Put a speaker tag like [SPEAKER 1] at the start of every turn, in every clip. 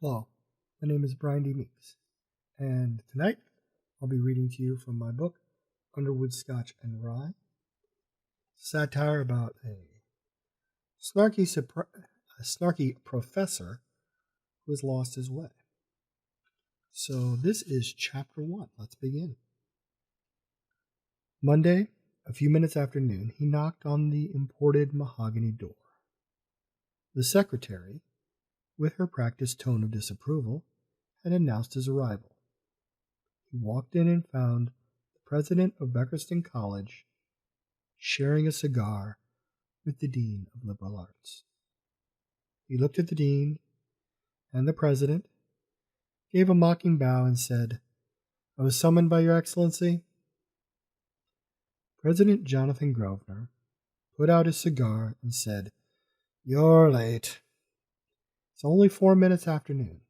[SPEAKER 1] Hello, my name is Brian D. Meeks, and tonight I'll be reading to you from my book, Underwood, Scotch, and Rye, satire about a snarky professor who has lost his way. So this is chapter 1. Let's begin. Monday, a few minutes after noon, he knocked on the imported mahogany door. The secretary, with her practiced tone of disapproval, had announced his arrival. He walked in and found the president of Beckerston College sharing a cigar with the dean of liberal arts. He looked at the dean and the president, gave a mocking bow, and said, "I was summoned by your excellency." President Jonathan Grosvenor put out his cigar and said, "You're late. It's only 4 minutes after noon.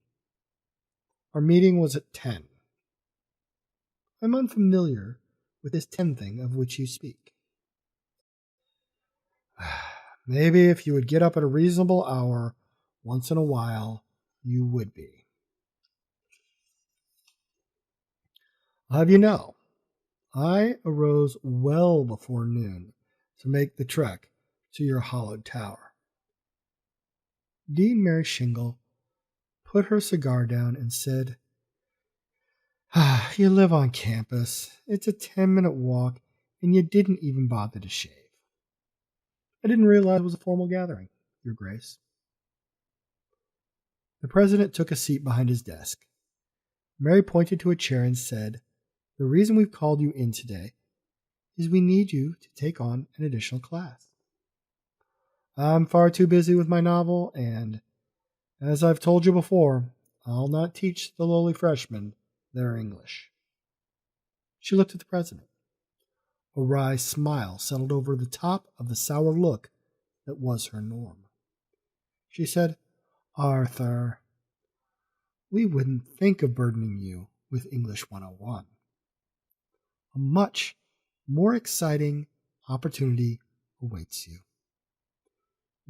[SPEAKER 1] Our meeting was at 10. I'm unfamiliar with this 10 thing of which you speak. Maybe if you would get up at a reasonable hour once in a while, you would be. I'll have you know, I arose well before noon to make the trek to your hollowed tower." Dean Mary Shingle put her cigar down and said, "You live on campus. It's a 10-minute walk, and you didn't even bother to shave." "I didn't realize it was a formal gathering, Your Grace." The president took a seat behind his desk. Mary pointed to a chair and said, "The reason we've called you in today is we need you to take on an additional class. I'm far too busy with my novel, and, as I've told you before, I'll not teach the lowly freshmen their English." She looked at the president. A wry smile settled over the top of the sour look that was her norm. She said, "Arthur, we wouldn't think of burdening you with English 101. A much more exciting opportunity awaits you.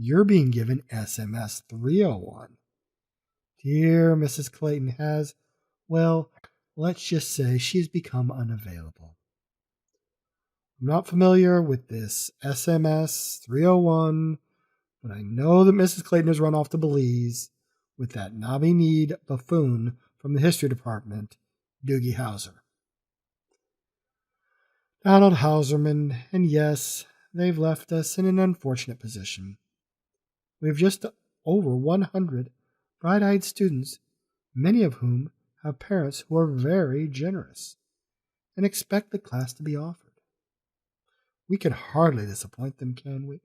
[SPEAKER 1] You're being given SMS 301. Dear Mrs. Clayton has, well, let's just say she's become unavailable. I'm not familiar with this SMS 301, but I know that Mrs. Clayton has run off to Belize with that knobby-kneed buffoon from the history department, Doogie Howser. Donald Hauserman, and yes, they've left us in an unfortunate position. We have just over 100 bright-eyed students, many of whom have parents who are very generous and expect the class to be offered. We can hardly disappoint them, can we?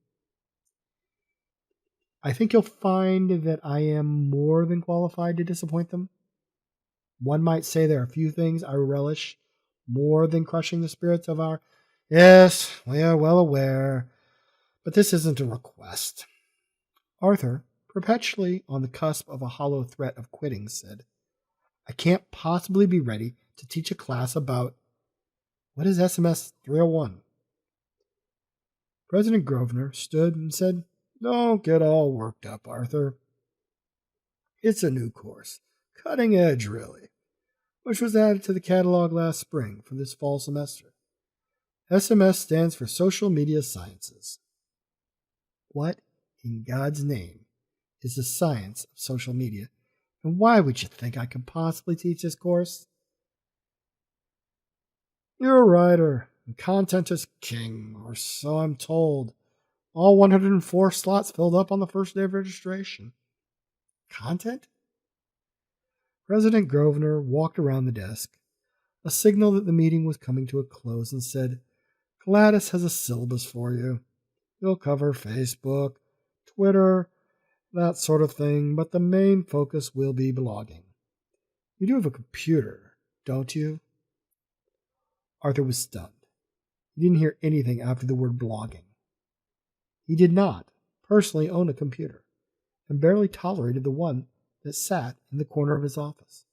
[SPEAKER 1] I think you'll find that I am more than qualified to disappoint them. One might say there are few things I relish more than crushing the spirits of our... Yes, we are well aware, but this isn't a request." Arthur, perpetually on the cusp of a hollow threat of quitting, said, "I can't possibly be ready to teach a class about... What is SMS 301? President Grosvenor stood and said, "Don't get all worked up, Arthur. It's a new course, cutting edge, really, which was added to the catalog last spring for this fall semester. SMS stands for Social Media Sciences." "What in God's name is the science of social media, and why would you think I could possibly teach this course?" "You're a writer, and content is king, or so I'm told. All 104 slots filled up on the first day of registration." "Content?" President Grosvenor walked around the desk, a signal that the meeting was coming to a close, and said, "Gladys has a syllabus for you. You'll cover Facebook, Twitter, that sort of thing, but the main focus will be blogging. You do have a computer, don't you?" Arthur was stunned. He didn't hear anything after the word blogging. He did not personally own a computer, and barely tolerated the one that sat in the corner of his office.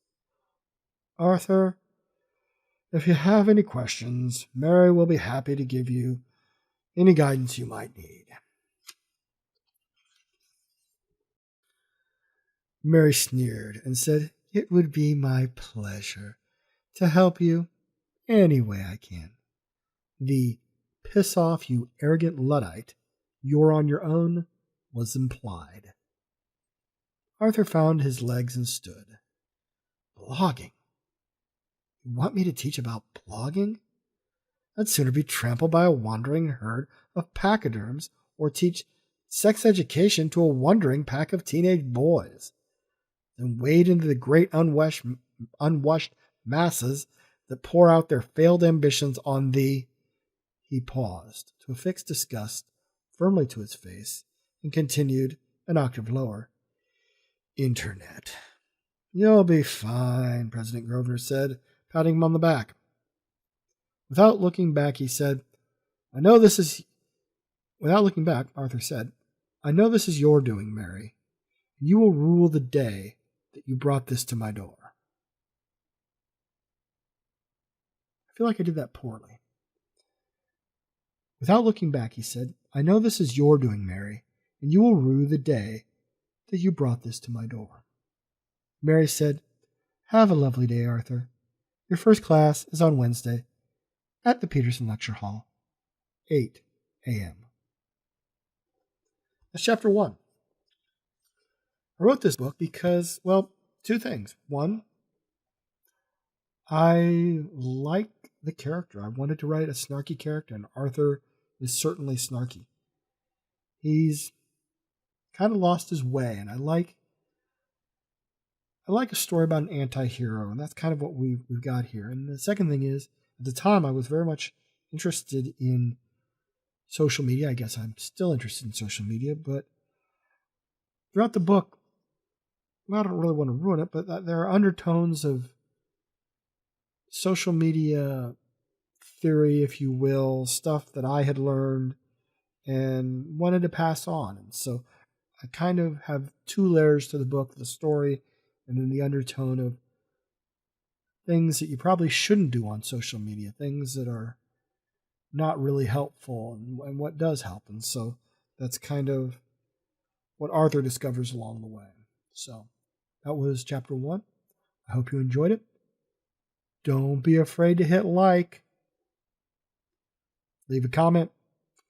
[SPEAKER 1] "Arthur, if you have any questions, Mary will be happy to give you any guidance you might need." Mary sneered and said, "It would be my pleasure to help you any way I can. The piss off, you arrogant Luddite, you're on your own was implied." Arthur found his legs and stood. Blogging? You want me to teach about blogging? I'd sooner be trampled by a wandering herd of pachyderms or teach sex education to a wondering pack of teenage boys than wade into the great unwashed masses that pour out their failed ambitions on the... He paused to affix disgust firmly to his face and continued, an octave lower, "Internet." "You'll be fine," President Grosvenor said, patting him on the back. Without looking back, Arthur said, "I know this is your doing, Mary. You will rue the day that you brought this to my door." I feel like I did that poorly. Without looking back, he said, "I know this is your doing, Mary, and you will rue the day that you brought this to my door." Mary said, "Have a lovely day, Arthur. Your first class is on Wednesday at the Peterson Lecture Hall, 8 a.m. That's chapter 1. I wrote this book because, well, two things. One, I like the character. I wanted to write a snarky character, and Arthur is certainly snarky. He's kind of lost his way, and I like a story about an anti-hero, and that's kind of what we've got here. And the second thing is, at the time, I was very much interested in social media. I guess I'm still interested in social media, but throughout the book, well, I don't really want to ruin it, but there are undertones of social media theory, if you will, stuff that I had learned and wanted to pass on. And so I kind of have two layers to the book, the story and then the undertone of things that you probably shouldn't do on social media, things that are not really helpful and what does help. And so that's kind of what Arthur discovers along the way. So that was chapter 1. I hope you enjoyed it. Don't be afraid to hit like. Leave a comment.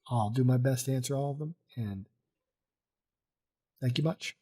[SPEAKER 1] I'll do my best to answer all of them. And thank you much.